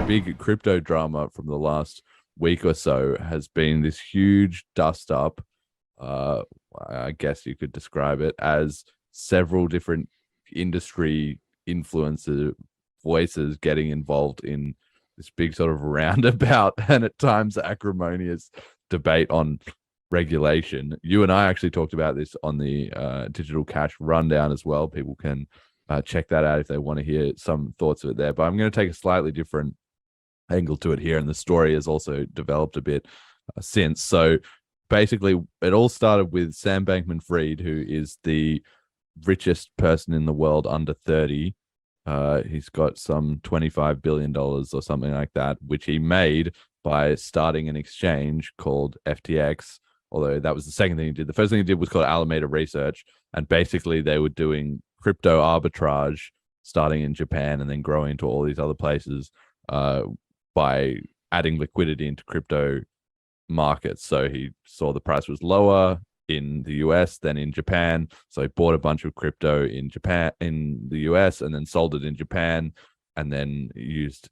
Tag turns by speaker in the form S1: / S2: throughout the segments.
S1: big crypto drama from the last week or so has been this huge dust up. I guess you could describe it as several different industry influencer voices getting involved in this big sort of roundabout and at times acrimonious debate on regulation. You and I actually talked about this on the Digital Cash Rundown as well. People can check that out if they want to hear some thoughts of it there. But I'm going to take a slightly different angle to it here, and the story has also developed a bit since. So basically, it all started with Sam Bankman-Fried, who is the richest person in the world under 30. He's got some $25 billion or something like that, which he made by starting an exchange called FTX, although that was the second thing he did. The first thing he did was called Alameda Research, and basically they were doing crypto arbitrage starting in Japan and then growing to all these other places by adding liquidity into crypto markets. So he saw the price was lower in the US than in Japan, so he bought a bunch of crypto in the US, and then sold it in Japan, and then used,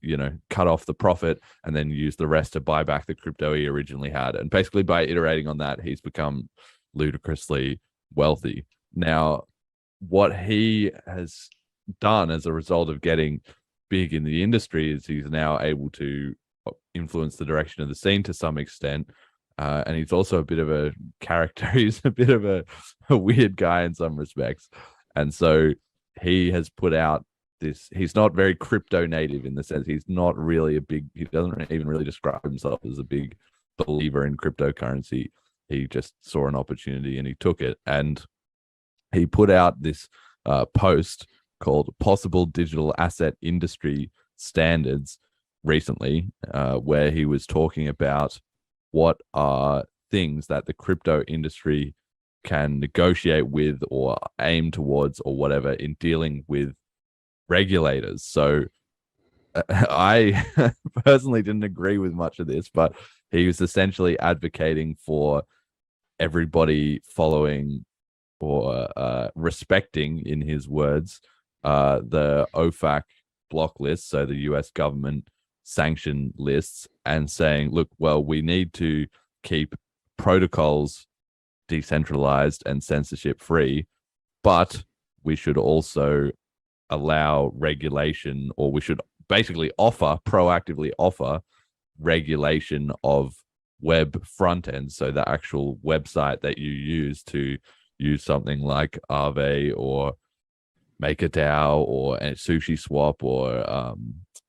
S1: cut off the profit and then used the rest to buy back the crypto he originally had. And basically by iterating on that, he's become ludicrously wealthy. Now, what he has done as a result of getting big in the industry is he's now able to influence the direction of the scene to some extent. And he's also a bit of a character. He's a bit of a weird guy in some respects. And so he has put out this, he's not very crypto native in the sense he doesn't even really describe himself as a big believer in cryptocurrency. He just saw an opportunity and he took it. And he put out this post called Possible Digital Asset Industry Standards recently, where he was talking about what are things that the crypto industry can negotiate with or aim towards or whatever in dealing with regulators. So I personally didn't agree with much of this, but he was essentially advocating for everybody following or respecting, in his words, the OFAC block list, so the US government sanction lists, and saying, look, well, we need to keep protocols decentralized and censorship free, but we should also allow regulation, or we should basically proactively offer regulation of web front ends. So the actual website that you use to use something like Aave or MakerDAO or Sushi Swap or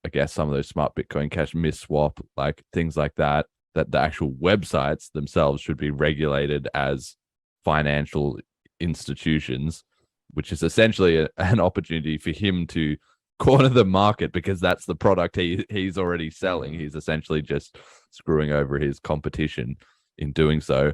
S1: I guess some of those smart Bitcoin Cash MISwap, like things like that, that the actual websites themselves should be regulated as financial institutions, which is essentially an opportunity for him to corner the market, because that's the product he's already selling. He's essentially just screwing over his competition in doing so.